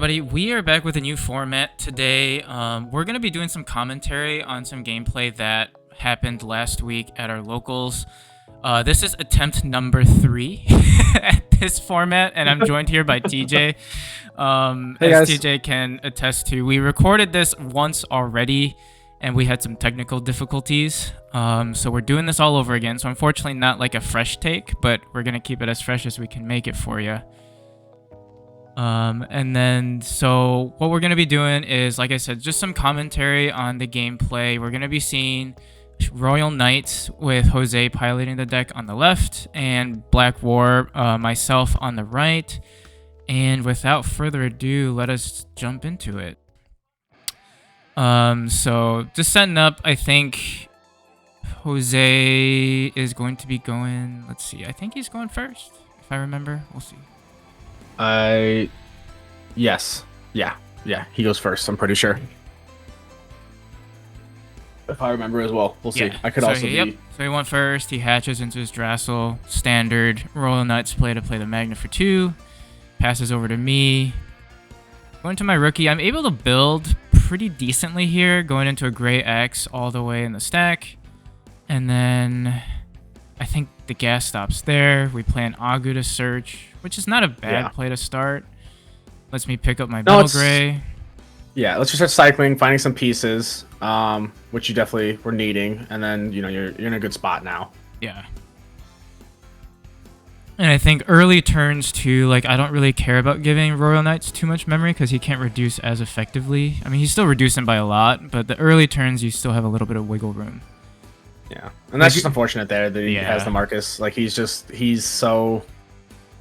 everybody. We are back with a new format today. We're going to be doing some commentary on some gameplay that happened last week at our locals. This is attempt number 3 at this format, and I'm joined here by TJ. Hey as guys. TJ can attest to, we recorded this once already, and we had some technical difficulties. So we're doing this all over again. So unfortunately not like a fresh take, but we're going to keep it as fresh as we can make it for you. And then, so what we're going to be doing is, like I said, just some commentary on the gameplay. We're going to be seeing Royal Knights with Jose piloting the deck on the left and Black War, myself on the right. And without further ado, let us jump into it. So just setting up, I think Jose is going to be going, let's see, I think he's going first, if I remember. We'll see. Yes. Yeah, he goes first, I'm pretty sure. If I remember as well. We'll see. Yeah. I could also be... So he went first, he hatches into his Drassel, standard, Royal Knights play to play the Magna for 2, passes over to me. Going to my rookie, I'm able to build pretty decently here, going into a Gray X all the way in the stack. And then I think the gas stops there. We play an Agu to search, which is not a bad play to start. Lets me pick up my Metal Gray. Yeah, let's just start cycling, finding some pieces, which you definitely were needing, and then you're in a good spot now. Yeah. And I think early turns too, like I don't really care about giving Royal Knights too much memory because he can't reduce as effectively. I mean, he's still reducing by a lot, but the early turns you still have a little bit of wiggle room. Yeah, and that's just unfortunate there that he has the Marcus. Like he's so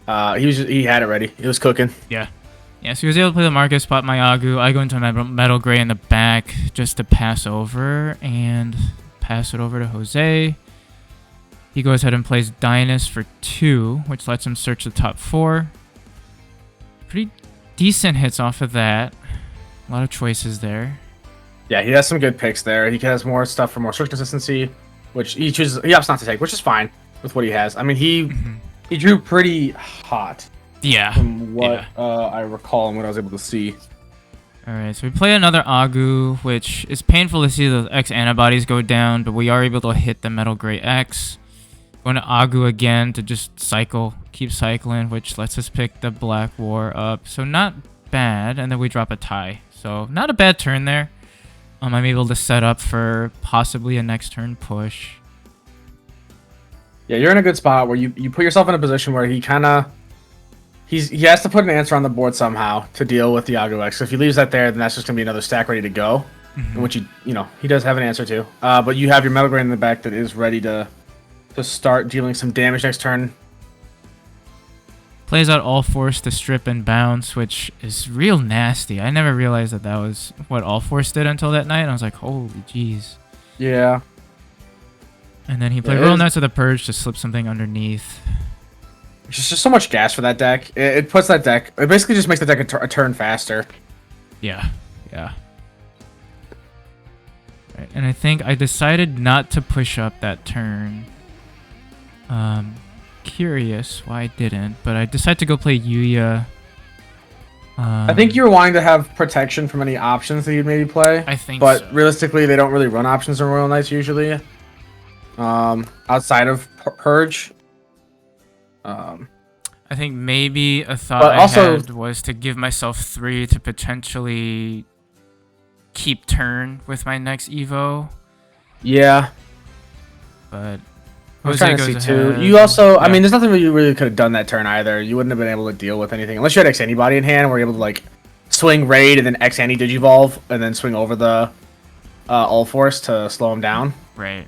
he had it ready. He was cooking. Yeah. Yeah, so he was able to play the Marcus, pop my Agu. I go into my Metal Gray in the back just to pass over and pass it over to Jose. He goes ahead and plays Dynus for 2, which lets him search the top 4. Pretty decent hits off of that. A lot of choices there. Yeah, he has some good picks there. He has more stuff for more search consistency, which he opts not to take, which is fine with what he has. I mean, he drew pretty hot. Yeah. From what I recall and what I was able to see. Alright, so we play another Agu, which is painful to see those X antibodies go down, but we are able to hit the Metal Gray X. Going to Agu again to just cycle, keep cycling, which lets us pick the Black War up. So not bad, and then we drop a tie. So not a bad turn there. I'm able to set up for possibly a next turn push. Yeah, you're in a good spot where you put yourself in a position where he kind of... He has to put an answer on the board somehow to deal with the Agu X. So if he leaves that there, then that's just going to be another stack ready to go, which he does have an answer to. But you have your Metal Gray in the back that is ready to start dealing some damage next turn. Plays out All Force to strip and bounce, which is real nasty. I never realized that was what All Force did until that night. I was like, holy jeez. Yeah. And then he played Royal Knights of the Purge to slip something underneath. It's just so much gas for that deck. It puts that deck... It basically just makes the deck a turn faster. Yeah. Yeah. Right, and I think I decided not to push up that turn. Curious why I didn't, but I decided to go play Ooyy. I think you were wanting to have protection from any options that you'd maybe play. I think but so. Realistically, they don't really run options in Royal Knights usually. Outside of Purge. I think maybe a thought I had was to give myself 3 to potentially keep turn with my next Evo. Yeah. But I'm Jose trying to goes see ahead. too. You also, I mean, there's nothing you really could have done that turn either. You wouldn't have been able to deal with anything unless you had X Antibody in hand and were able to like swing Raid and then X Anti Digivolve and then swing over the All Force to slow him down. Right.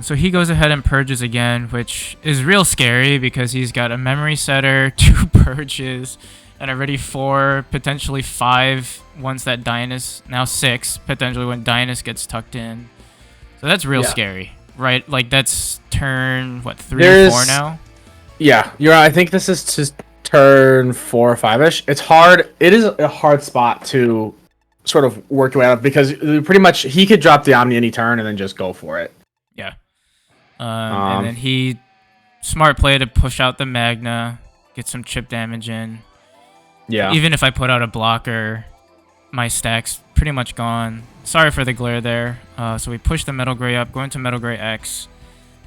So he goes ahead and purges again, which is real scary because he's got a memory setter, 2 purges, and already 4, potentially 5 once that Dynus, now 6, potentially when Dynus gets tucked in. So that's real scary, right? Like that's turn, what, 3 or 4 now? Yeah, you're right. I think this is just turn 4 or 5-ish. It's hard. It is a hard spot to sort of work your way out of because pretty much he could drop the Omni any turn and then just go for it. Yeah. And then he smart play to push out the Magna, get some chip damage in. Yeah. Even if I put out a blocker, my stack's pretty much gone. Sorry for the glare there. So we push the Metal Gray up, go into Metal Gray X,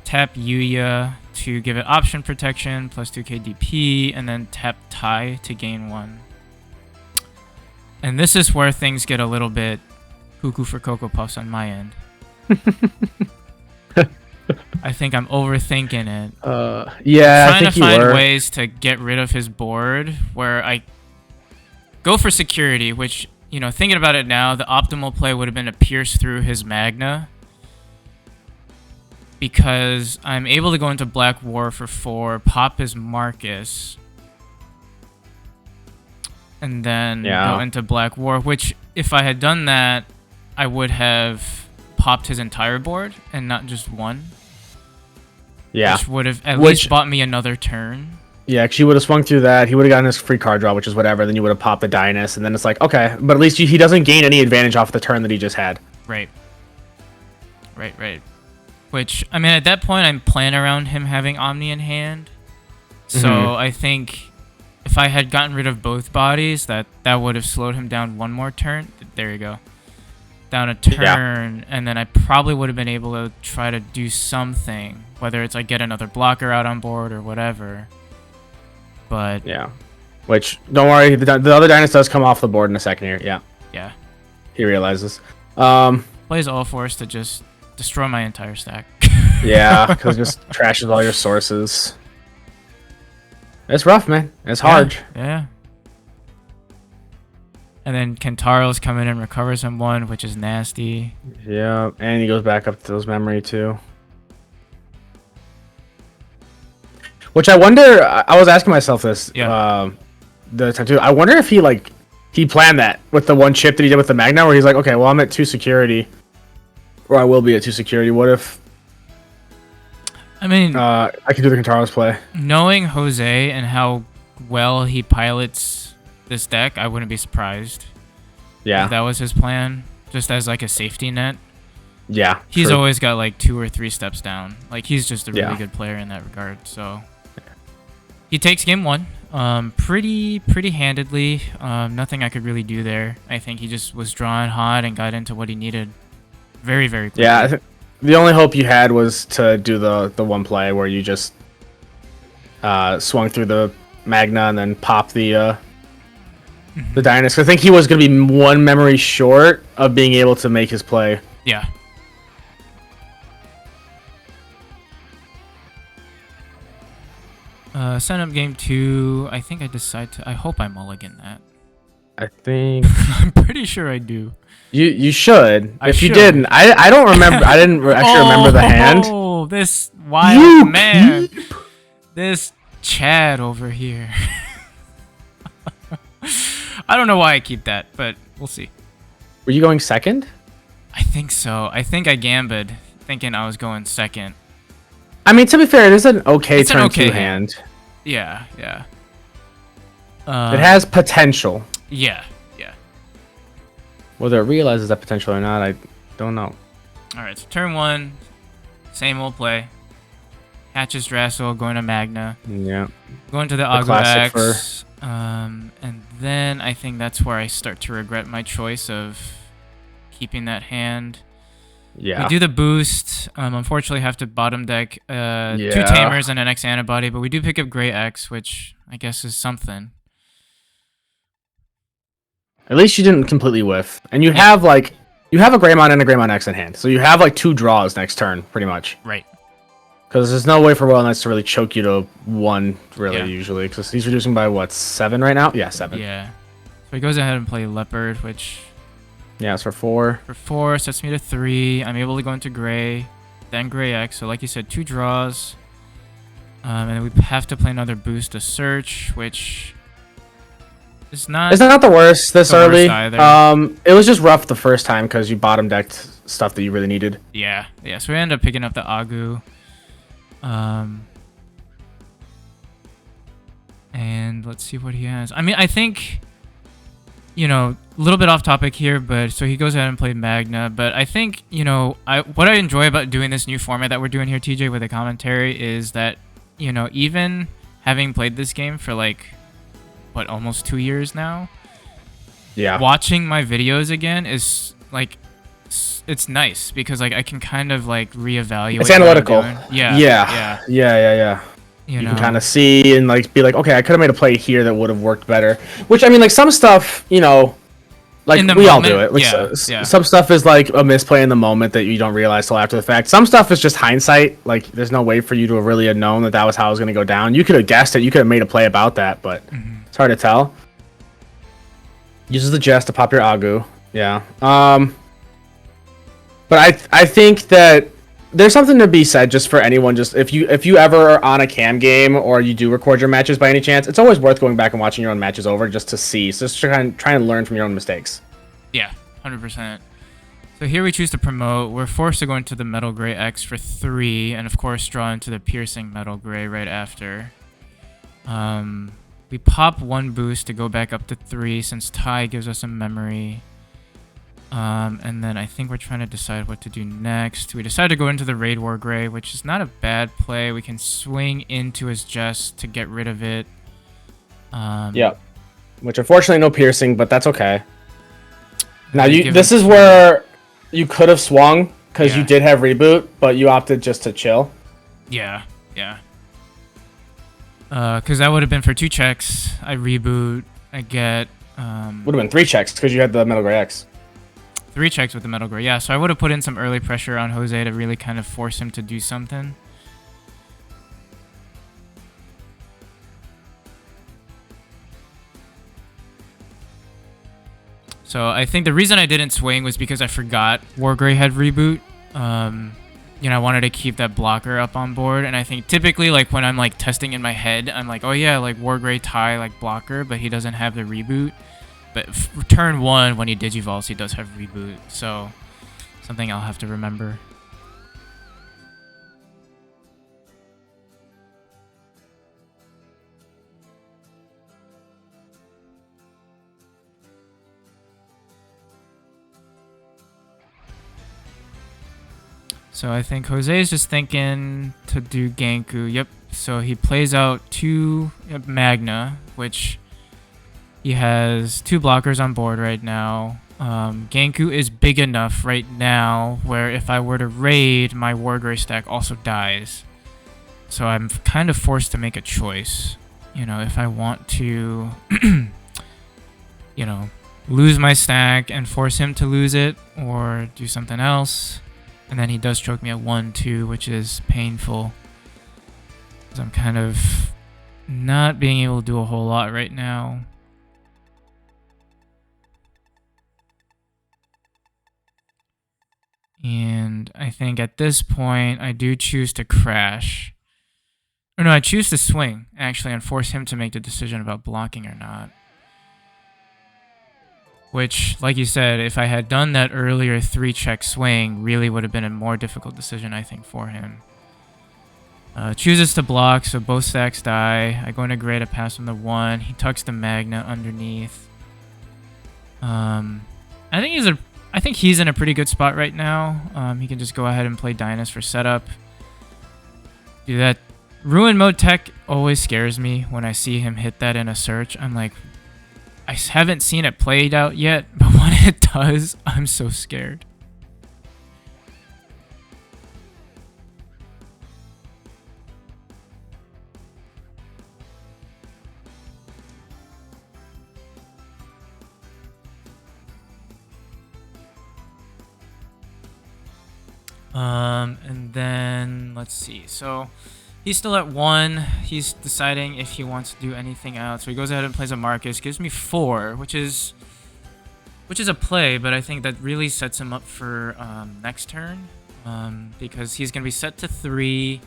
tap Ooyy to give it option protection, plus 2k DP, and then tap tie to gain 1. And this is where things get a little bit cuckoo for Cocoa Puffs on my end. I think I'm overthinking it. Yeah, I'm trying to find ways to get rid of his board where I go for security, which, you know, thinking about it now, the optimal play would have been to pierce through his Magna, because I'm able to go into Black War for 4, pop his Marcus, and then go into Black War, which if I had done that, I would have popped his entire board and not just one. Yeah. Which would have at least bought me another turn. Yeah, because you would have swung through that. He would have gotten his free card draw, which is whatever. Then you would have popped the Dynast, and then it's like, okay, but at least he doesn't gain any advantage off the turn that he just had. Right. Right. Which, I mean, at that point, I'm playing around him having Omni in hand. So I think if I had gotten rid of both bodies, that would have slowed him down one more turn. There you go. Down a turn, and then I probably would have been able to try to do something, whether it's like get another blocker out on board or whatever. But yeah, which don't worry, the other Dynast does come off the board in a second here. Yeah. He realizes. Plays all force to just destroy my entire stack. Yeah, because it just trashes all your sources. It's rough, man. It's hard. Yeah. And then Kentaro's coming in and recovers him 1, which is nasty. Yeah, and he goes back up to those memory too. Which I wonder, I was asking myself this the time too. I wonder if he planned that with the 1 chip that he did with the Magna, where he's like, okay, well, I'm at 2 security, or I will be at 2 security. What if, I mean, I can do the Kentaro's play. Knowing Jose and how well he pilots this deck, I wouldn't be surprised. Yeah. If that was his plan, just as like a safety net. Yeah. He's always got like 2 or 3 steps down. Like, he's just a really good player in that regard. So he takes game 1 pretty handedly. Nothing I could really do there. I think he just was drawing hot and got into what he needed very quickly. Yeah, I think the only hope you had was to do the 1 play where you just swung through the Magna and then pop the Dynast. I think he was going to be 1 memory short of being able to make his play. Yeah. Sign up game 2. I think I hope I mulligan that. I think I'm pretty sure I do. You should. If you didn't, I don't remember. I didn't actually remember the hand. Oh, this wild man. This Chad over here. I don't know why I keep that, but we'll see. Were you going second? I think so. I think I gambit thinking I was going second. I mean, to be fair, it is an okay turn 2 hand. Yeah. It has potential. Yeah. Whether it realizes that potential or not, I don't know. Alright, so turn 1, same old play. Hatches Drassel, going to Magna. Yeah. Going to the Agro X. And then I think that's where I start to regret my choice of keeping that hand. Yeah. We do the boost. Unfortunately, have to bottom deck 2 Tamers and an X Antibody, but we do pick up Gray X, which I guess is something. At least you didn't completely whiff. And you have a Greymon and a Greymon X in hand. So you have like 2 draws next turn, pretty much. Right. Because there's no way for Royal Knights to really choke you to 1, really, usually. Because he's reducing by, what, 7 right now? Yeah, 7. Yeah. So he goes ahead and play Leopard, which... Yeah, it's for 4. For 4, sets me to 3. I'm able to go into Gray, then Gray X. So like you said, 2 draws. And then we have to play another boost to Search, which... It's not the worst this early. Either. It was just rough the first time because you bottom decked stuff that you really needed. Yeah. So we ended up picking up the Agu. And let's see what he has. I mean, I think, a little bit off topic here, but so he goes ahead and played Magna. But I think, what I enjoy about doing this new format that we're doing here, TJ, with the commentary is that, even having played this game for like what, almost 2 years now. Yeah. Watching my videos again is like, it's nice because like I can kind of like reevaluate. It's analytical. Yeah. You can kind of see and like be like, okay, I could have made a play here that would have worked better. Which I mean, like some stuff, you know, like we moment, all do it. Like some stuff is like a misplay in the moment that you don't realize till after the fact. Some stuff is just hindsight. Like there's no way for you to really have known that was how it was going to go down. You could have guessed it. You could have made a play about that, but it's hard to tell. Uses the jest to pop your Agu. Yeah. But I think that there's something to be said just for anyone. Just if you ever are on a cam game or you do record your matches by any chance, it's always worth going back and watching your own matches over just to see. So just try and learn from your own mistakes. Yeah, 100%. So here we choose to promote. We're forced to go into the Metal Gray X for 3, and of course draw into the Piercing Metal Gray right after. We pop 1 boost to go back up to 3 since Tai gives us a memory. And then I think we're trying to decide what to do next. We decide to go into the Raid WarGrey, which is not a bad play. We can swing into his Jest to get rid of it. Yeah. Which unfortunately no piercing, but that's okay. Now this is where you could have swung because you did have reboot, but you opted just to chill. Yeah. Because that would have been for 2 checks. I reboot. I get. Would have been 3 checks because you had the Metal Gray X. 3 checks with the Metal Gray. Yeah, so I would have put in some early pressure on Jose to really kind of force him to do something. So I think the reason I didn't swing was because I forgot WarGrey had reboot. You know, I wanted to keep that blocker up on board, and I think typically, like, when I'm, like, testing in my head, I'm like, oh yeah, like, WarGrey Tai, like, blocker, but he doesn't have the reboot. But turn 1, when he digivolves, he does have reboot, so something I'll have to remember. So I think Jose is just thinking to do Genku. Yep. So he plays out 2 Magna, which he has 2 blockers on board right now. Genku is big enough right now where if I were to raid, my WarGrey stack also dies. So I'm kind of forced to make a choice. You know, if I want to, you know, lose my stack and force him to lose it or do something else. And then he does choke me at 1-2, which is painful. Because I'm kind of not being able to do a whole lot right now. And I think at this point, I do choose to crash. Or no, I choose to swing, actually, and force him to make the decision about blocking or not. Which, like you said, if I had done that earlier 3-check swing, really would have been a more difficult decision, I think, for him. Chooses to block, so both stacks die. I go into Gray to pass him the 1. He tucks the Magna underneath. I think he's in a pretty good spot right now. He can just go ahead and play Dynas for setup. Do that. Ruin mode tech always scares me when I see him hit that in a search. I'm like, I haven't seen it played out yet, but when it does, I'm so scared. And then let's see. So he's still at 1. He's deciding if he wants to do anything else. So he goes ahead and plays a Marcus. Gives me 4, which is a play, but I think that really sets him up for next turn. Because he's gonna be set to 3,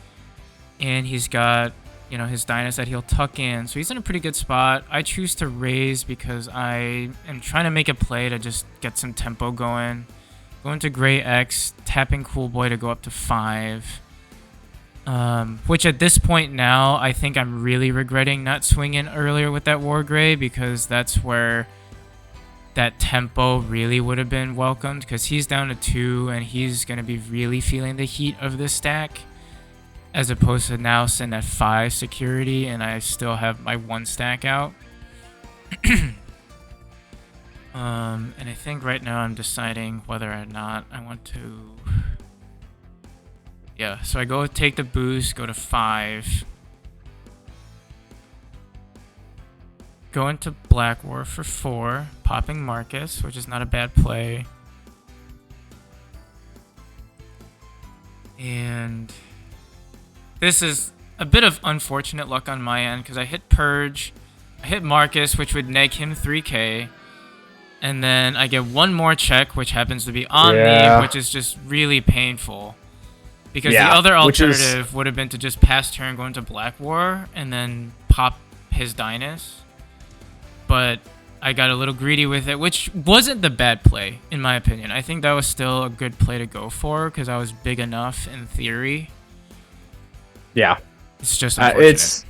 and he's got, you know, his Dynas that he'll tuck in. So he's in a pretty good spot. I choose to raise because I am trying to make a play to just get some tempo going. Going to Gray X, tapping Cool Boy to go up to 5. Which at this point now, I think I'm really regretting not swinging earlier with that WarGrey, because that's where that tempo really would have been welcomed, because he's down to 2 and he's going to be really feeling the heat of this stack, as opposed to now sitting at 5 security and I still have my 1 stack out. And I think right now I'm deciding whether or not I want to. Yeah, so I go take the boost, go to 5. Go into Black War for 4, popping Marcus, which is not a bad play. And this is a bit of unfortunate luck on my end because I hit Purge, I hit Marcus, which would neg him 3k, and then I get one more check, which happens to be Omni, which is just really painful. Because the other alternative would have been to just pass turn, go into Black War, and then pop his Dynus. But I got a little greedy with it, which wasn't the bad play, in my opinion. I think that was still a good play to go for, because I was big enough in theory. Yeah. It's just unfortunate.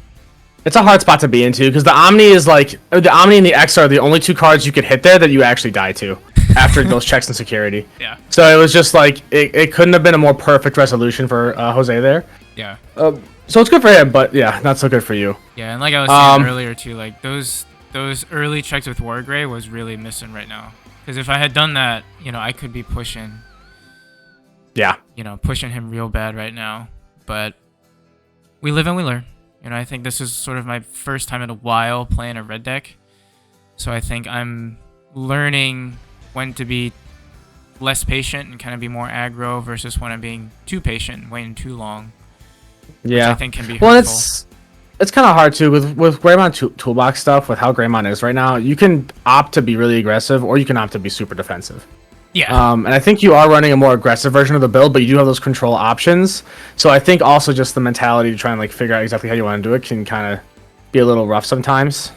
It's a hard spot to be into, because the Omni is like... The Omni and the X are the only 2 cards you could hit there that you actually die to, after those checks and security. Yeah. So it was just like... It couldn't have been a more perfect resolution for Jose there. Yeah. So it's good for him, but yeah, not so good for you. Yeah, and like I was saying earlier too, like those early checks with WarGrey was really missing right now. Because if I had done that, you know, I could be pushing. Yeah. You know, pushing him real bad right now. But we live and we learn. You know, I think this is sort of my first time in a while playing a red deck. So I think I'm learning when to be less patient and kind of be more aggro versus when I'm being too patient, waiting too long. Yeah. Which I think can be hurtful. It's kind of hard too with WarGreymon toolbox stuff. With how Greymon is right now, you can opt to be really aggressive, or you can opt to be super defensive. Yeah. And I think you are running a more aggressive version of the build, but you do have those control options. So I think also just the mentality to try and like figure out exactly how you want to do it can kind of be a little rough sometimes.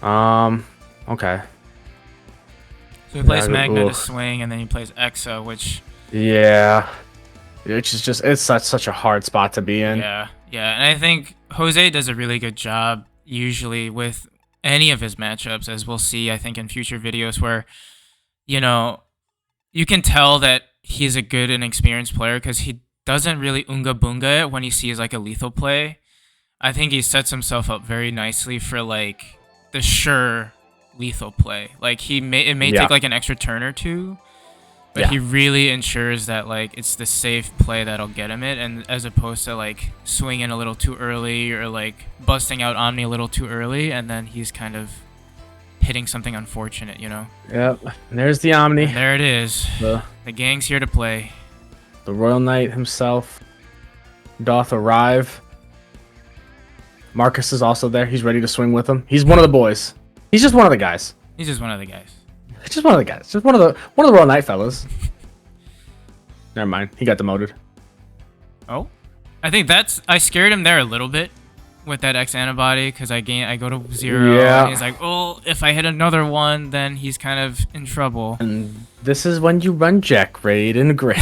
Okay. So he plays Magna to swing, and then he plays Exa, which... Yeah. Which is just... It's such a hard spot to be in. Yeah. Yeah, and I think Jose does a really good job, usually, with any of his matchups, as we'll see, I think, in future videos, where, you know, you can tell that he's a good and experienced player, because he doesn't really unga-bunga it when he sees, like, a lethal play. I think he sets himself up very nicely for, like, the sure lethal play. Like, it may take, like, an extra turn or two, but he really ensures that, like, it's the safe play that'll get him it, and as opposed to, like, swinging a little too early or, like, busting out Omni a little too early, and then he's kind of hitting something unfortunate, you know? Yep. And there's the Omni. And there it is. The gang's here to play. The Royal Knight himself doth arrive. Marcus is also there. He's ready to swing with him. He's one of the boys. He's just one of the guys. He's just one of the guys. Just one of the guys. Just one of the Royal Knight fellas. Never mind. He got demoted. Oh, I think I scared him there a little bit with that X antibody, because I go to 0. Yeah. And he's like, oh, if I hit another one, then he's kind of in trouble. And this is when you run Jack Raid and Gray.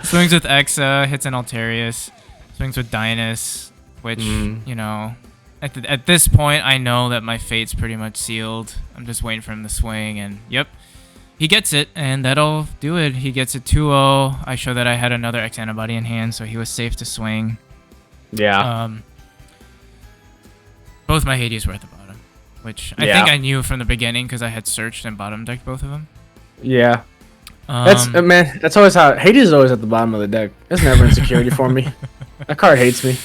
Swings with Exa, hits an Altarius. Swings with Dynus, which, you know, at this point, I know that my fate's pretty much sealed. I'm just waiting for him to swing, and yep, he gets it, and that'll do it. He gets it 2-0. I show that I had another X antibody in hand, so he was safe to swing. Yeah. Both my Hades were at the bottom, which I think I knew from the beginning because I had searched and bottom decked both of them. Yeah. That's always how Hades is always at the bottom of the deck. It's never insecurity for me. That card hates me.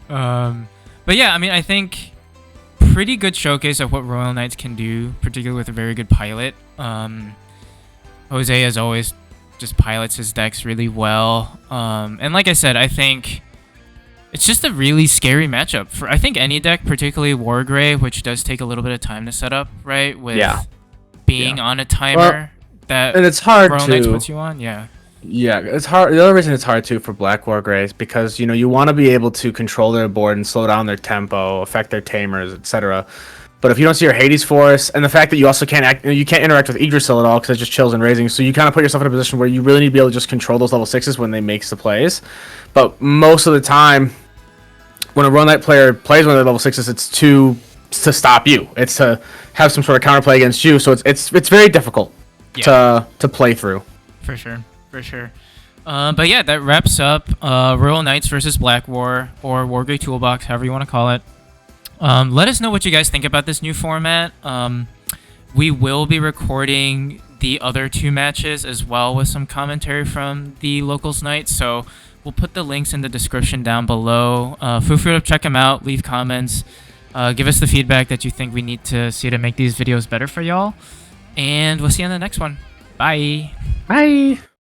But yeah, I mean, I think pretty good showcase of what Royal Knights can do, particularly with a very good pilot. Jose, as always, just pilots his decks really well. And like I said, I think it's just a really scary matchup for, I think, any deck, particularly WarGrey, which does take a little bit of time to set up, right? With being on a timer that and it's hard Royal Knights puts you on, Yeah, it's hard. The other reason it's hard too for Black WarGrey is because, you know, you want to be able to control their board and slow down their tempo, affect their tamers, etc. But if you don't see your Hades Force, and the fact that you also can't interact with Yggdrasil at all because it just chills and raising, so you kind of put yourself in a position where you really need to be able to just control those level 6s when they make the plays. But most of the time, when a Royal Knight player plays one of the level 6s, it's to stop you. It's to have some sort of counterplay against you. So it's very difficult to play through. For sure. But yeah, that wraps up Royal Knights versus Black War, or WarGrey Toolbox, however you want to call it. Let us know what you guys think about this new format. We will be recording the other 2 matches as well with some commentary from the locals night, so we'll put the links in the description down below. Feel free to check them out, leave comments, give us the feedback that you think we need to see to make these videos better for y'all, and we'll see you on the next one. Bye! Bye!